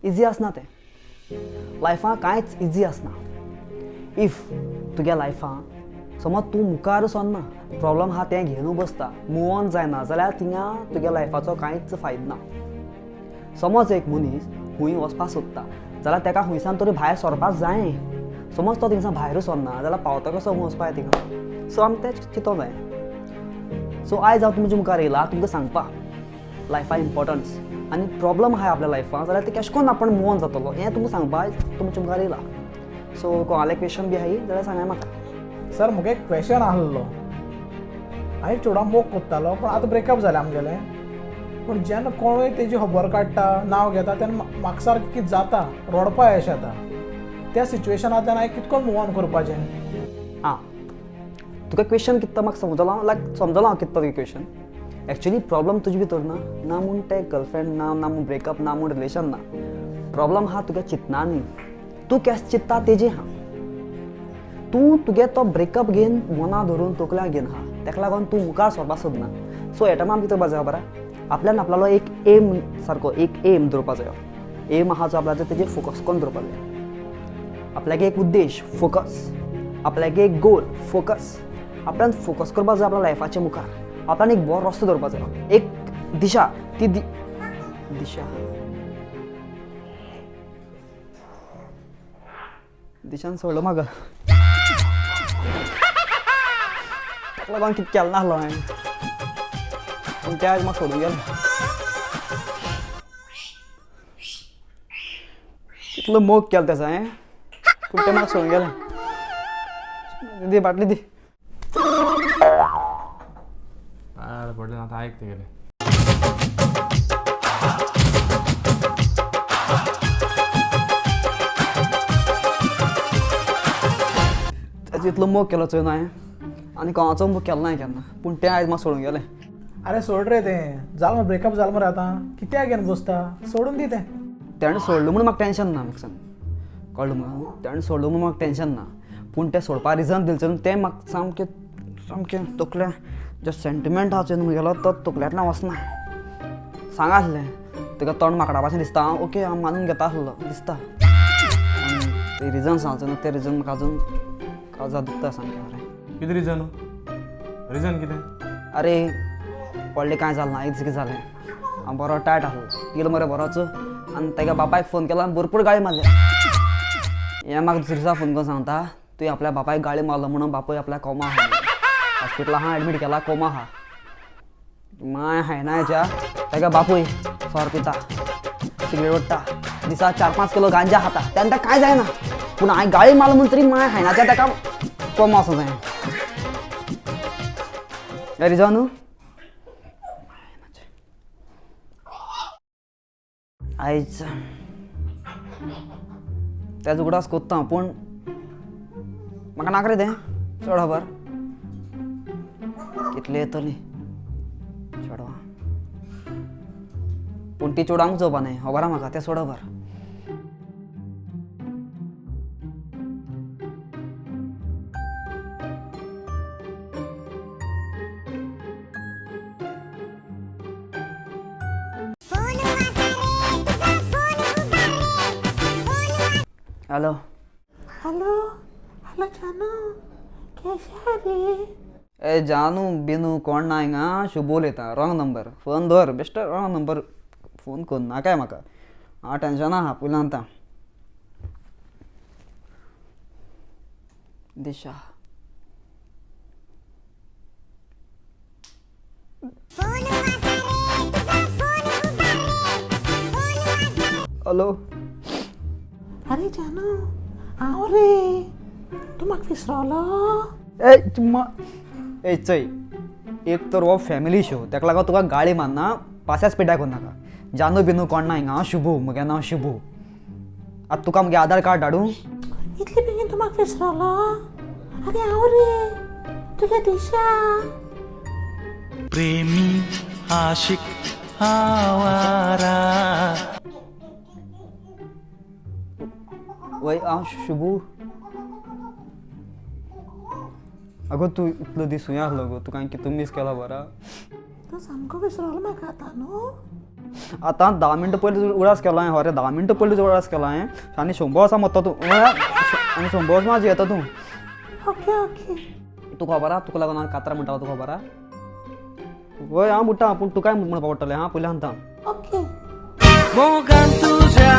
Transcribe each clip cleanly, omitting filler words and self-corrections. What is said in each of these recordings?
easy आसना तें लायफां कांयच easy Asna if तुज्या लायफां समज तूं मुखार सरना प्रॉब्लम आहा तें घेवन बसता मूव ऑन जायना जाल्यार थिंगा तुज्या लायफाचो कांयच फायदो ना समज एक मनीस खूंय वचपाक सोदता जाल्यार तेका खुंयसान तरी भायर सरपाक जाय समज तो थिंगसान भायरूच सरना जाल्यार पावता कसो वचपाक थिंगा सो आमी तें चिंतूंक जाय सो आयज हांव तुमच्या मुखार येयला तुमकां सांगपाक लायफा इम्पॉर्टन्स आनी प्रॉब्लम आहा आपल्या लायफान जाल्यार ते कशें करून आपण मूव ऑन जातलो हें तुमकां सांगपाक तुमच्या मुखार येयला सो कोणाले क्वेश्चन बी आहाय जाल्यार सांगाय म्हाका सर म्हाका एक क्वेश्चन आहलो हांवें चेडवाक मोग कोत्तालो पूण आतां ब्रेकअप जालें आमगेलें पूण जेन्ना कोणूय तेजी खबर काडटा नांव घेता तेन्ना म्हाका सारकें कितें जाता रडपा येश येता त्या सिच्युएशनांतल्यान हांवें कितें करून मूव ऑन करपाचें आं तुका क्वेश्चन कितें म्हाका समजलो लायक समजलो हांव कितें तो क्वेश्चन एक्चुअली प्रॉब्लम तुजे भितर ना म्हूण तें गर्लफ्रेंड ना म्हूण ब्रेकअप ना म्हूण रिलेशन ना प्रॉब्लम आहा तुज्या चिंतनांनी तूं केस चिंतता तेजी आहा तूं तुगे तो ब्रेकअप घेवन मना धरून तकल्याक घेवन आहा तेका लागून तूं मुखार सरपाक सोदना सो हे टायमार आमी कितें करपाक जाय खबर आपल्यान आपलो एक एम सारको एक एम दवरपाक जायो एम आहा जो आपल्याचो तेजेर फोकस करून दवरपाक जाय आपल्याक एक उद्देश फोकस आपल्याक एक गोल फोकस आपल्यान फोकस करपाक जाय आपल्या लायफाच्या मुखार आपल्यान एक बरो रस्तो दवरपाक जायो एक दिशा ती दिशा दिशान सोडलो म्हाका ताका लागून कितें केलें नासलो हांवें पूण ते आयज म्हाका सोडून गेलो कितलो मोग केलो तेचो हांवें पूण तें म्हाका सोडून गेलें दी बाटली दी पडले आता ऐकते गेले तेजो इतलो मोग केलो चोय हांवें आनी कोणाचो मोग केलो ना केन्ना पूण तें आयज म्हाका सोडून गेलें अरे सोड रे तें जाल मरे ब्रेकअप जाल मरे आतां कित्याक घेवन बसता सोडून दी तें तेणें सोडलो म्हूण म्हाका टेन्शन ना म्हाका सांग कळ्ळें म्हाका तेणें सोडलो म्हूण म्हाका टेन्शन ना पूण तें सोडपा रिजन दिलचें न्हू तें म्हाका सामकें सामकें तकलें जो सेंटिमेंट आहा चोय म्हगेलो तो तकल्यातल्यान वचना सांगा आसलें तुका तोंड माकडा भाशेन दिसता ओके हांव मानून घेता आसलो दिसता ते रिजन सांगचो न्हू तें रिजन म्हाका अजून काळजा दुखता सामकें खरें कितें रिजन कितें अरे व्हडलें कांय जालें ना एक दीस कितें जालें हांव बरो टायट आसलो गेलो मरे बरोच आनी तेका बापायक फोन केलो आनी भरपूर गाळी मारले हें म्हाका दुसरे दिसा फोन करून सांगता तुवें आपल्या बापायक गाळी मारलो म्हणून बापूय आपल्या कोमा आहा हॉस्पिटलां आहा एडमीट केला कोमा आहा माय हायनायच्या तेका बापूय सोर पिता सिगरेट ओडटा दिसा 4-5 किलो गांजा खाता तेन्ना कांय जायना पूण हांवें गाळी मारलो म्हणून तरी माय हायनाच्या तेका कोमा वचूंक जाय हे रिजन न्हू आयज तेज उगडास कोत्ता पूण म्हाका नाका रे तें चड खबर कितली येतली चेडवां पूण ती चेडवांक चोवपा न्हय खबर आहा म्हाका तें सोड खबर हॅलो हेलो हेलो जानू कैसा रे ए जानू बिनू कोण ना हिंगा शुभो उलयता रॉंग नंबर फोन धर बेश्ट रॉंग नंबर फोन कर ना काय म्हाका हांव टेन्शन आहा पयलीं आतां दिशा हॅलो अरे जानू हांव रे तूं म्हाका विसरलो ए चुम्मा ए चय एक तर हो फॅमिली शो तेका लागून तुका गाळी मारना पास्या स्पिडाक करूं नाका जानू बिनू कोण ना हिंगा हांव शुभू म्हजें नांव शुभू आतां तुका म्हगे आधार कार्ड धाडूं इतले बेगीन तूं म्हाका विसरलो अरे हांव रे तुज्या दिशा प्रेमी आशिक आवारा वय हांव शुभू आगो तूं इतलो दीस खंय आसलो गो तुका हांवें कितून मिस केला बरा तूं सामको विसरलो म्हाका आतां न्हू आता 10 मिनटं पयलीं उडास केला हांवें अरे 10 मिनटं पयलीं उडास केला हांवें आनी 100 वर्सां मरता तूं आनी 100 वर्सां म्हाजी येता तूं ओके ओके तुका खबर आहा तुका लागून हांव कातरां म्हणटा तुका खबर आहा वय हांव म्हणटा पूण तुकाय म्हणपा पडटलें हां पयलीं सांगता ओके मोगान तुझ्या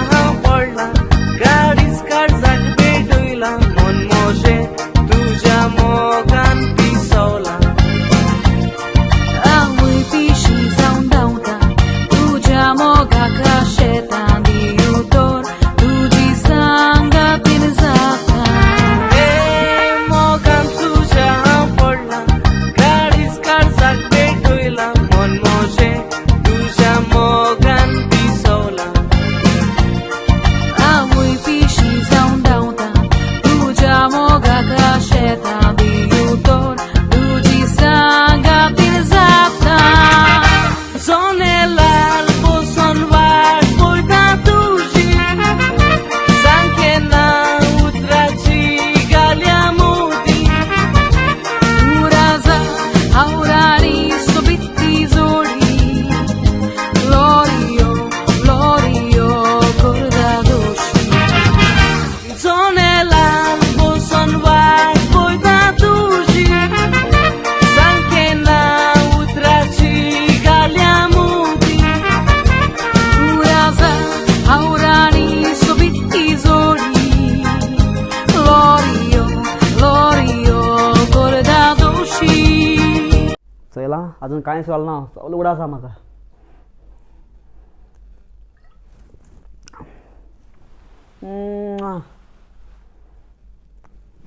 पडला गाडीच काळजाक पेटयला मन मोशे तुझ्या मोगान पिसवला आवय पिशी जावन धांवता तुझ्या मोगाक शेतां दिवं तर तुजी सांगातीन जाता ए मोगान तुझ्या पडला गाडीच काळजाक पेटयला मन मोशे तुझ्या मोगान पिसवला आवय पिशी जावन धांवता तुझ्या मोगाक शेतां दिवं तर तुजी सांगातीन जाता Zonelar boson वाट पळयता तुजी सांगे ना उतराची गाल्या मोदी उराजा हावराणी सोबिती जोडी ग्लोरियो ग्लोरियो करदा दोशी Zonelar boson वाट पळयता तुजी सांगे ना उतराची गाल्या मोदी उराजा हावराणी सोबिती जोडी ग्लोरियो ग्लोरियो करदा दोशी चला अजून कांय जालें ना सगळें उडास आहा म्हाका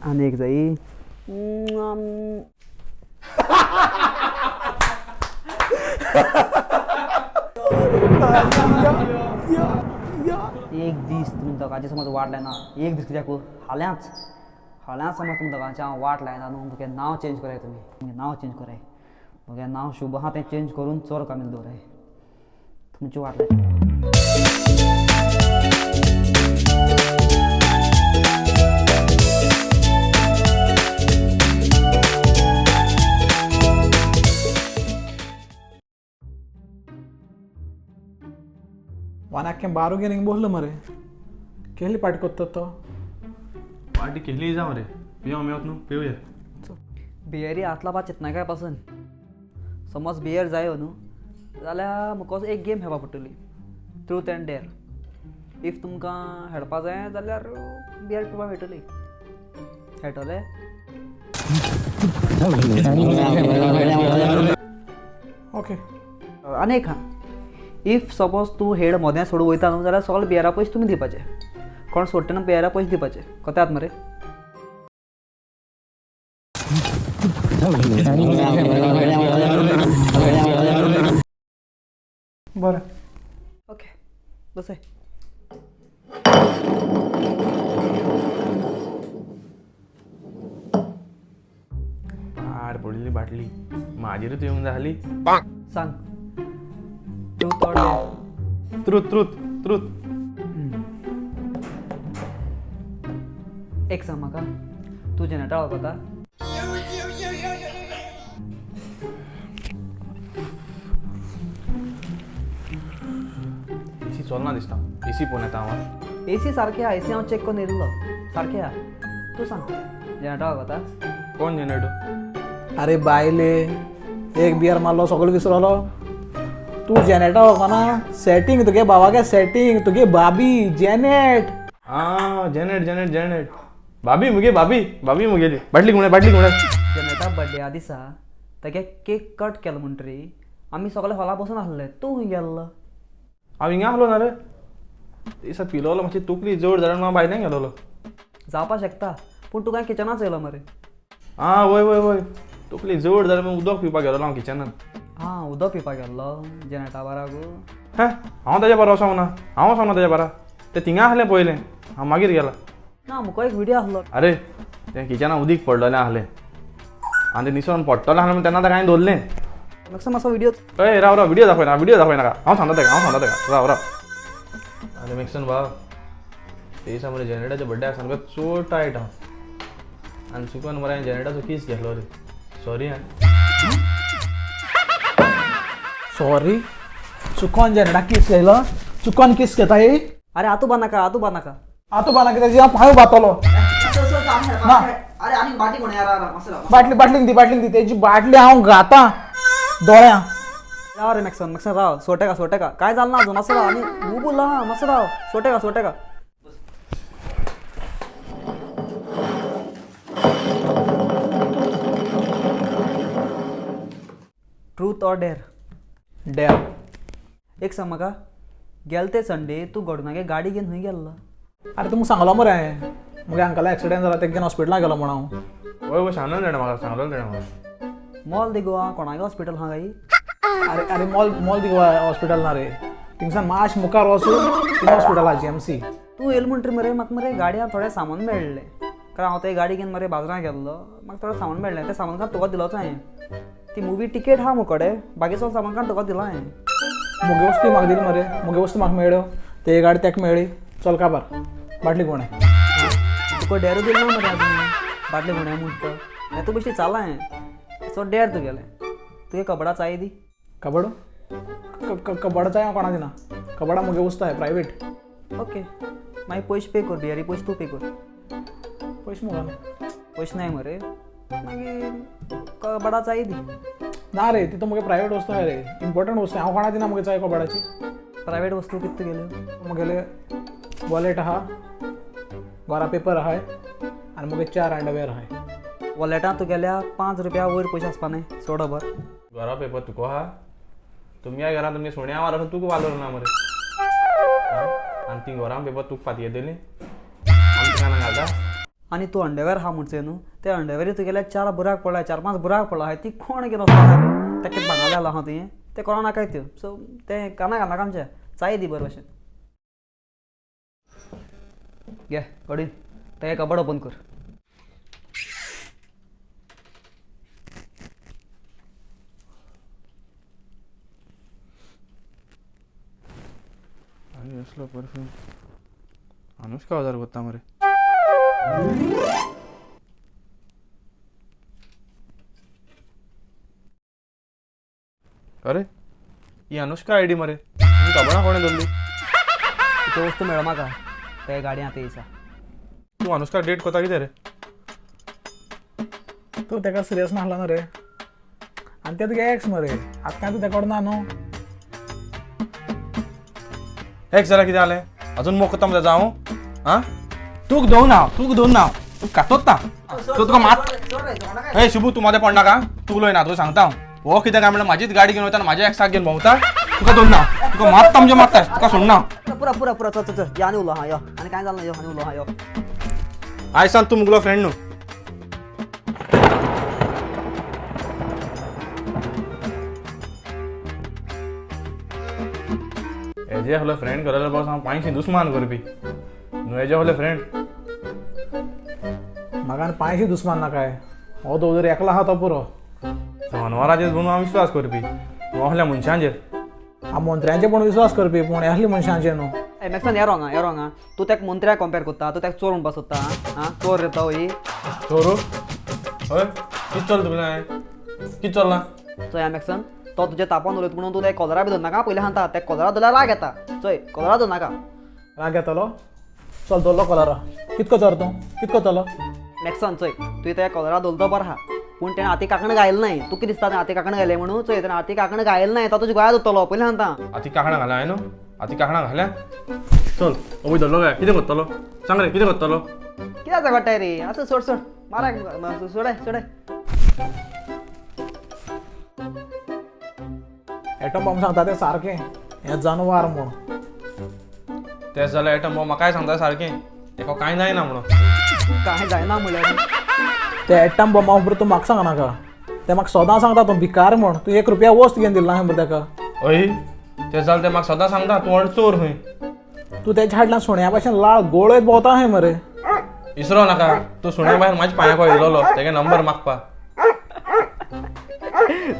आनी एक जायी एक दीस तुमी दोगांची समज वाट लायना एक दीस कित्याक हाल्याच समज तुमी दोगांची हांव वाट लायना न्हू तुगे नांव चेंज कराय तुमी नांव चेंज कराय म्हजें नांव शुभ आहा तें चेंज करून चोर कामील दवराय तुमची वाट लायता वानाक्कें बारू घेवन हिंग बसलो मरे केली पार्टी करता तो पार्टी केली जावं रे पियो मेवत न्हू पिवया बियरी आतला बा चिंतनाकाय पासून समज बियर जायो न्हू जाल्यार म्हाका एक गेम खेळपा पडटली ट्रूथ एंड डेअर इफ तुमकां खेळपा जाय जाल्यार बियर पिवपा मेळटली खेळटले ओके आनी एक आहा इफ सपोज तूं हेड मोद्या सोडून वयता न्हू जाल्यार सगळे बियरा पयशे तुमी दिवपाचे कोण सोडटना बियरा पयशे दिवपाचे कोतात मरे बरें ओके बसय पाड पडलेली बाटली म्हाजेरूच येवंक जाय सांग truth or dare truth truth truth एक सांग म्हाका तूं जनरेटर वळखता एसी चलना दिसता एसी पोवन येता हांव एसी सारकें आहा एसी हांव चॅक करून येयल्लो सारकें आहा तूं सांग जनरेटर वळखता कोण जनरेटर अरे बायले एक बियर मारलो सगळो विसरलो तूं जेनेटा वळखना सेटींग तुगे भावागे सेटींग तुगे भाबी जेनेट आं जेनेट जेनेट जेनेट भाभी मुगेली बाटली घुमणे जनरेटर बड्डेया दिसा तेगे केक कट केलो म्हणटरी आमी सगळे हॉला बसून आसले तूं खंय गेल्लो हांव हिंगा आहलो ना रे दिसा पिलोलो मातशी तकली जड जाल्यार हांव भायल्यान गेलोलो जावपा शकता पूण तुका किचनाच येयलो मरे आं वय वय वय तकली जड जाल्यार मागीर उदक पिवपाक गेलोलो हांव किचनान हां उदक पिवपाक गेल्लो जनरेटा बाराक हें हांव ताज्या बारा वचोंक ना हांव वचोंक ना ताज्या बारा तें थिंगा आहलें पयलें हांव मागीर गेला ना मुको एक व्हिडिओ आसलो अरे तें किचनान उदीक पडलेलें आहलें आनी तें निसोन पडटलें आहलें तेन्ना ताका हांवें दवरलें म्हाका मातसो व्हिडिओ ए राव राव व्हिडिओ दाखय नाका हांव सांगता ताका राव राव आनी मिक्सन भाव ते दिसा मरे जेनेटाचे बड्डे आसा सामको चड टायट हांव आनी चुकून मरे हांवें जेनेटाचो किस घेतलो रे सॉरी हां सॉरी चुकोन जेन्ना किस केलो चुकोन किस घेता ही अरे आतू बा नाका आतां बाना कितें जेव्हा हांव बातलो ना अरे आणि बाटी कोण यार बाटलींक दी तेजी बाटली हांव घातां दोळ्यां राव रे मॅक्सन राव सोटे का काय झालं ना अजून असं राव आणि तू बोलला हा मस्त राव सोटे का ट्रूथ और डेअर डेर एक सांग म्हाका गेल ते संडे तू घडोनागे गाडी घेवन खंय गेल्लो अरे तुमकां सांगलो मरे मगे अंकला एक्सिडेंट जाला तेका घेवन हॉस्पिटलांत गेलो म्हण हांव वय सांगलं तेणें म्हाका सांगलं तेणें म्हाका मॉल दे गोवा कोणागे हॉस्पिटल हा गाई अरे अरे मॉल दी हॉस्पिटल ना रे थिंगसान मातशें मुखार वचून थिंग हॉस्पिटल आहा GMC तू येल म्हणटरी मरे म्हाका मरे गाडयान थोडें सामान मेळ्ळें कारण हांव ते गाडी घेवन मरे बाजारात गेल्लो म्हाका थोडें सामान मेळ्ळें तें सामान काण तुका दिलोच हांवें ती मुवी तिकेट हा मुकडे बाकीचो सामान काण तुका दिलो हांवें मुगे वस्तू म्हाका दिली मरे मुगे वस्तू म्हाका मेळ्ळ्यो ते गाडी तेका मेळ्ळी चल काबार बाटली कोणें तुका डेर दिलो ना मरे अजून बाटले गुण्या म्हणटा हें तू बेश्टी चाला हांवें सो डेर तुगेलें तुगे कपडा चाय दी कबड कबडाचो हांव कोणा दिना कबडा मुगे वस्तू आहे प्रायवेट ओके मागीर पयशे पे कर बियारी पयशे तू पे कर पयशे मुगान पयशे नाय मरे मागीर कपडा चाय दी ना रे ती तो मुगे प्रायवेट वस्तू आहे रे इम्पॉर्टंट वस्तू हांव कोणा दिना मुगे चाय कबडाची प्रायवेट वस्तू कितें तुगेल्यो मुगेले वॉलेट आहा घरा पेपर आहाय आनी मुगे 4 अंडरवेअर आहाय वॉलेटांत तुगेल्या 5 रुपया वयर पयशे आसपा न्हय सोडो बर घरा पेपर तुको हा तुमच्या घरात तुमगे सोन्या वार तुक वालोर ना मरे आनी ती घरां पेपर तुक फाती येतली आमी तुका घालता आनी तूं अंडरवेअर हा म्हणचे न्हू ते अंडरवेअर तुगेल्या 4 बुराक पडला 4-5 बुराक पडला ती कोण घेवन वचपा तेका भांगाले आला हा तुवें ते कोणा नाकाय त्यो सो ते काना घालनाका आमच्या चाय दी बरें भशेन घे कडेन तें कबड ओपन कर आणि असलो परफ्यूम अनुष्का हजार करता मरे अरे ही अनुष्का आयडी मरे कबडा कोणे धरली त्यो वस्तू मेळ म्हाका ते गाडयांत येयसा तू अनुष्का डेट कोता कितें रे तू तेका सिरियस नासला ना रे आनी ते तुगे एक्स मरे आतां काय तू तेका ना न्हू एक जरा कितें जालें अजून मोग कोता मरे जावं हां तूक दोन हांव तू कातोत ना तुका मात ए शुभू तू मध्ये पडना का तू उलय ना तुका सांगता हांव हो कितें काय म्हणल्यार म्हाजीच गाडी घेवन वयता आनी म्हाज्या एक्साक घेवन भोंवता तुका दोन ना तुका मारता म्हणजे मारता तुका सोडना पुरा चल या आनी उलो हा यो आनी कांय जालें ना यो आनी उलो हा यो आयज सांग तू मुगलो फ्रेंड न्हू हेजे आहलो फ्रेंड करले बस हांव पांयशी दुस्मान करपी न्हू हेजे आहले फ्रेंड म्हाका आनी पांयशी दुस्मान नाकाय हो तो जर एकलो आहा तो पुरो जनवराचेर म्हणून हांव विश्वास करपी तूं आहल्या मनशांचेर हांव मंत्र्यांचेर पण विश्वास करपी पूण असली मनशांचेर न्हू ए मॅक्सन हेरो हांगा तूं तेका मंत्र्याक कंपेर करता तूं तेका चोर म्हणपा सोदता हां चोर रे तो ही चोरू हय कितें चल तुका कितें चल्ला चोय ह्या मॅक्सन तो तुजे तापोवन उलयता म्हणून तूं ते कॉलरा बी धरनाका पयलीं सांगता ते कॉलरा धरल्यार राग येता चोय कॉलरा धरनाका राग येतलो चल दवरलो कलरा कितको तर तूं कितको तलो मॅक्सन चोय तुवें त्या कॉलरा धरलो बरो आहा पूण तेणें हाती कांकण घायलें न्हय तुका कितें दिसता तें हाती कांकण घायलें म्हणून चोय तेणें हाती कांकण घायलें न्हय तो तुज्या गोंयांत उरतलो पयलीं सांगता आती कांकणां घाल्या न्हू आती कांकणां घाल्या चल अवय धरलो काय कितें करतलो सांग रे कितें करतलो कित्याक झगडटाय रे आतां सोड माराक सोडाय एटम बॉम्ब सांगता ते सारकें हें जानवार म्हूण तेच जाल्यार एटम बॉम्ब म्हाकाय सांगता सारकें तेका कांय जायना म्हणून कांय जायना म्हणल्यार ते एटम बॉम्बा उपरांत तूं म्हाका सांगनाका ते म्हाका सदां सांगता तूं भिकार म्हूण तूं 1 रुपया वस्त घेवन दिला खंय तेका हय तेच जाल्यार ते म्हाका सदां सांगता तूं व्हड चोर खंय तूं तेच्या हाडल्यान सुण्या भाशेन लाळ गोळयत भोंवता खंय मरे इसरो नाका तूं सुण्या भायर म्हाज्या पांयाक येयलोलो तेगे नंबर मागपा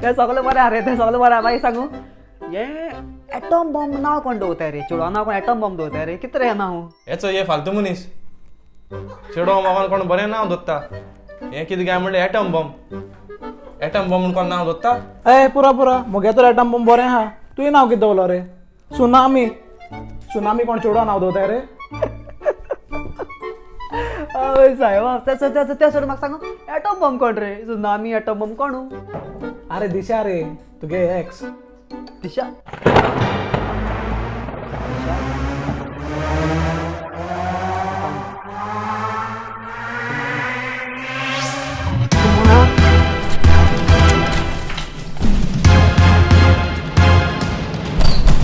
ते सगळें बरें आहा रे ते सगळें बरें आहा मागीर सांगू हे एटम बॉम्ब नांव कोण दवरताय रे चेडवा नांव कोण एटम बॉम्ब दवरताय रे कितें रे हें नांव हेचो हे फालतू मनीस चेडो मामान कोण बरें नांव दत्ता हें कितें काय म्हणलें एटम बॉम्ब म्हणून कोण नांव दत्ता ए पुरा मुगे तर एटम बॉम्ब बरें आहा तुवें नांव कितें दवरलो रे सुनामी सुनामी कोण चेडवा नांव दवरताय रे आवय सायबा त्या सोडून म्हाका सांग एटॉम बॉम्ब कोण रे सुनामी एटॉम बॉम्ब कोण अरे दिशा रे तुगे एक्स दिशा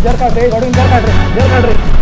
जर काढ रे गाडून जर काढ रे